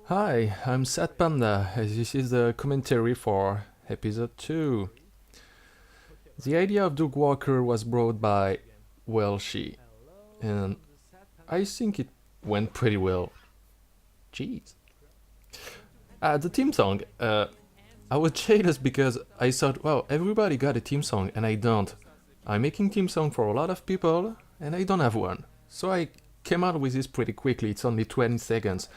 Hi, I'm Sad Panda, as this is the commentary for episode 2. The idea of Doug Walker was brought by Welshie, and I think it went pretty well. Jeez. The theme song, I was jealous because I thought, wow, everybody got a theme song and I don't. I'm making theme song for a lot of people and I don't have one. So I came out with this pretty quickly, it's only 20 seconds.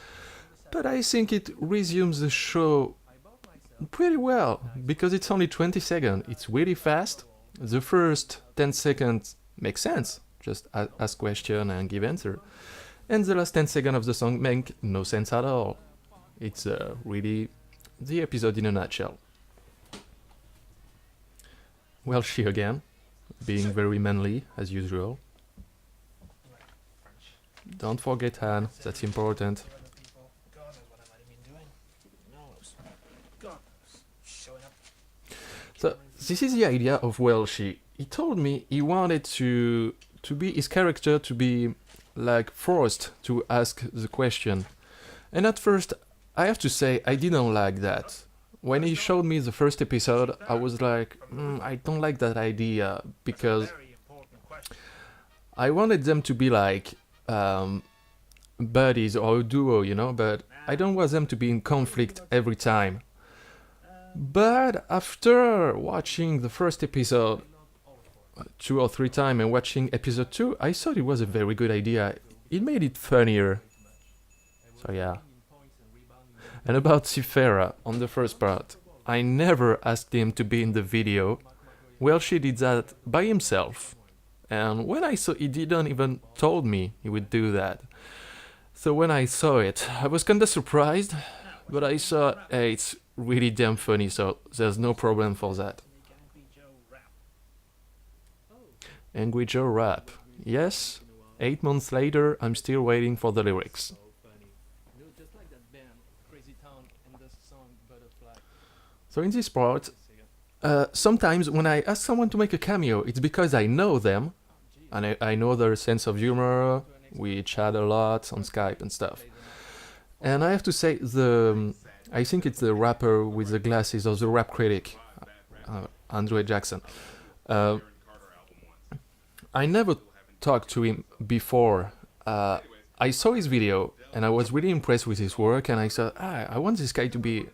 But I think it resumes the show pretty well because it's only 20 seconds. It's really fast. The first 10 seconds make sense, just ask question and give answer. And the last 10 seconds of the song make no sense at all. It's really the episode in a nutshell. Well, she again, being very manly as usual. Don't forget Han, that's important. So this is the idea of Welshie. He told me he wanted to be his character to be like forced to ask the question. And at first, I have to say I didn't like that. When he showed me the first episode, I was like, I don't like that idea because I wanted them to be like buddies or a duo, you know, but I don't want them to be in conflict every time. But after watching the first episode 2 or 3 times and watching episode 2, I thought it was a very good idea. It made it funnier. So yeah. And about Sifera, on the first part, I never asked him to be in the video. Well, she did that by himself. And when I saw, he didn't even told me he would do that. So when I saw it, I was kinda surprised, but I saw, hey, it's really damn funny, so there's no problem for that. Angry Joe rap. Yes, 8 months later, I'm still waiting for the lyrics. So in this part, sometimes when I ask someone to make a cameo, it's because I know them, and I know their sense of humor, we chat a lot on Skype and stuff. And I have to say, I think it's the rapper with the glasses or the rap critic, Andre Jackson. I never talked to him before. I saw his video and I was really impressed with his work, and I thought, I want this guy to be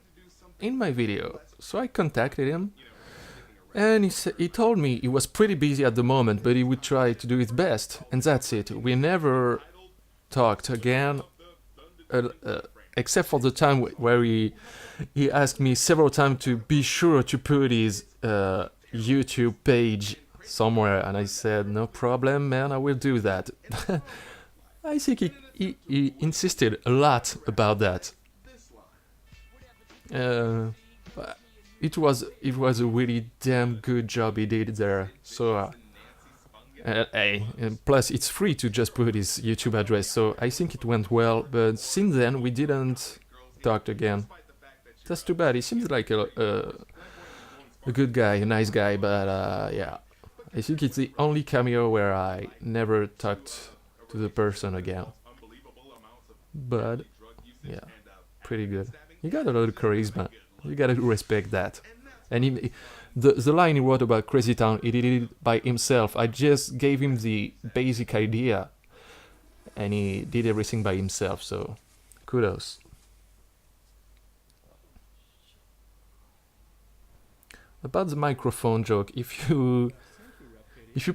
in my video. So I contacted him, and he told me he was pretty busy at the moment, but he would try to do his best, and that's it. We never talked again, except for the time where he asked me several times to be sure to put his YouTube page somewhere, and I said, no problem, man, I will do that. I think he insisted a lot about that. It was a really damn good job he did there. So, and plus it's free to just put his YouTube address. So I think it went well. But since then we didn't talk again. That's too bad. He seems like a good guy, a nice guy. But yeah, I think it's the only cameo where I never talked to the person again. But yeah, pretty good. He got a lot of charisma. You gotta respect that. And the line he wrote about Crazy Town, he did it by himself. I just gave him the basic idea, and he did everything by himself. So, kudos. About the microphone joke, if you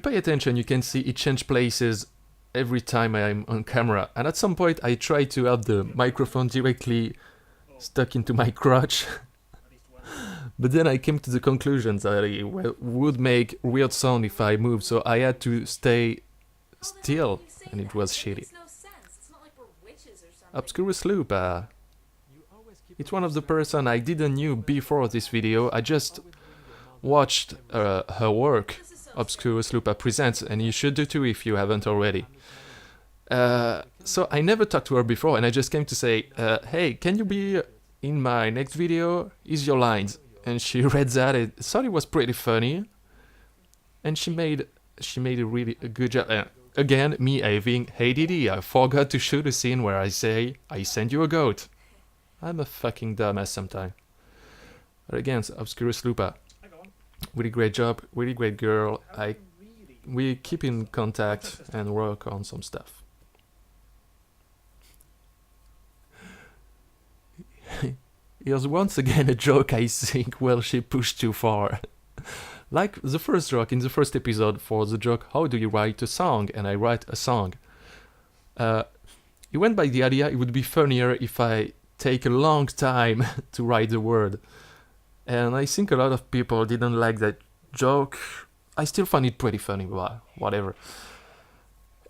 pay attention, you can see it change places every time I'm on camera. And at some point, I try to have the microphone directly stuck into my crotch. But then I came to the conclusion that it would make weird sound if I moved, so I had to stay still, and it was shitty. Obscurus Loop, it's one of the person I didn't knew before this video. I just watched her work, Obscurus Loop Presents, and you should do too if you haven't already. So I never talked to her before, and I just came to say, hey, can you be in my next video? Here's your lines. And she read that, I thought it was pretty funny, and she made a really good job. Again, me having, hey Didi, I forgot to shoot a scene where I say, I send you a goat. I'm a fucking dumbass sometimes. But again, Obscurus Lupa, really great job, really great girl. We keep in contact and work on some stuff. Here's once again a joke I think well she pushed too far. Like the first joke in the first episode for the joke, how do you write a song? And I write a song. He went by the idea it would be funnier if I take a long time to write the word. And I think a lot of people didn't like that joke. I still find it pretty funny, but whatever.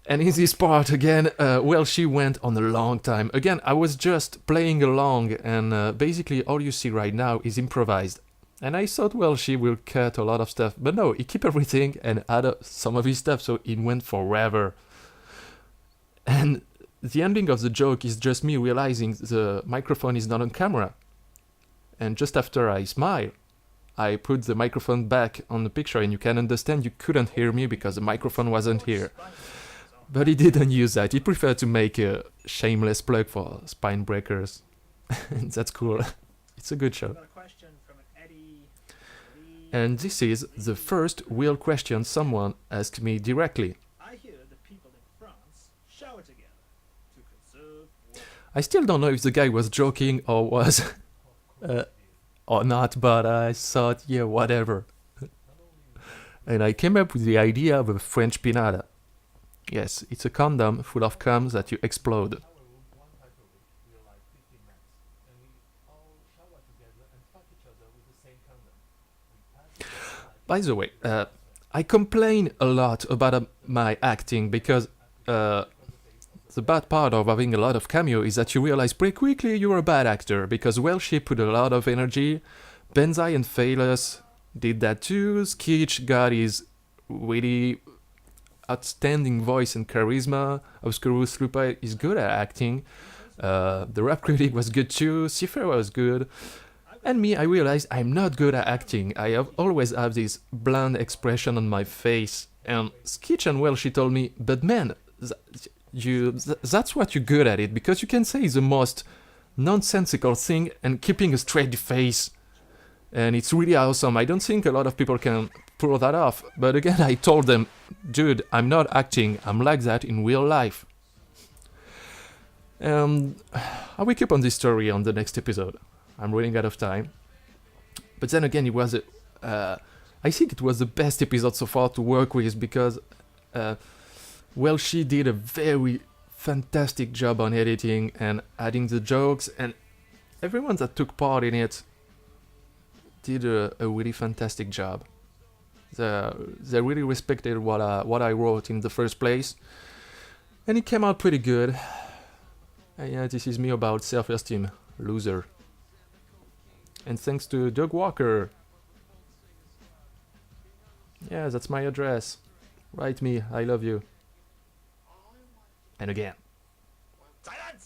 And in this part again, well, she went on a long time. Again, I was just playing along, and basically all you see right now is improvised. And I thought, well, she will cut a lot of stuff, but no, he kept everything and added some of his stuff, so it went forever. And the ending of the joke is just me realizing the microphone is not on camera. And just after I smile, I put the microphone back on the picture, and you can understand you couldn't hear me because the microphone wasn't here. But he didn't use that. He preferred to make a shameless plug for Spine Breakers. That's cool. It's a good show. And this is the first real question someone asked me directly. I still don't know if the guy was joking or was or not, but I thought, yeah, whatever. And I came up with the idea of a French pinata. Yes, it's a condom full of cum that you explode. By the way, I complain a lot about my acting because the bad part of having a lot of cameo is that you realize pretty quickly you're a bad actor because, well, she put a lot of energy. Benzai and Phalos did that too. Skitch got his really outstanding voice and charisma. Obscurus Lupa is good at acting. The rap critic was good too. Cipher was good. And me, I realized I'm not good at acting. Always have this bland expression on my face. And Skitch and well, she told me, but man, that's what you're good at it, because you can say the most nonsensical thing and keeping a straight face. And it's really awesome. I don't think a lot of people can pull that off. But again, I told them, dude, I'm not acting. I'm like that in real life. And I will keep on this story on the next episode. I'm running out of time. But then again, it was I think it was the best episode so far to work with because, well, she did a very fantastic job on editing and adding the jokes, and everyone that took part in it did a really fantastic job. They really respected what I wrote in the first place, and it came out pretty good. And yeah, this is me about self-esteem, loser. And thanks to Doug Walker. Yeah, that's my address. Write me, I love you. And again. Silence!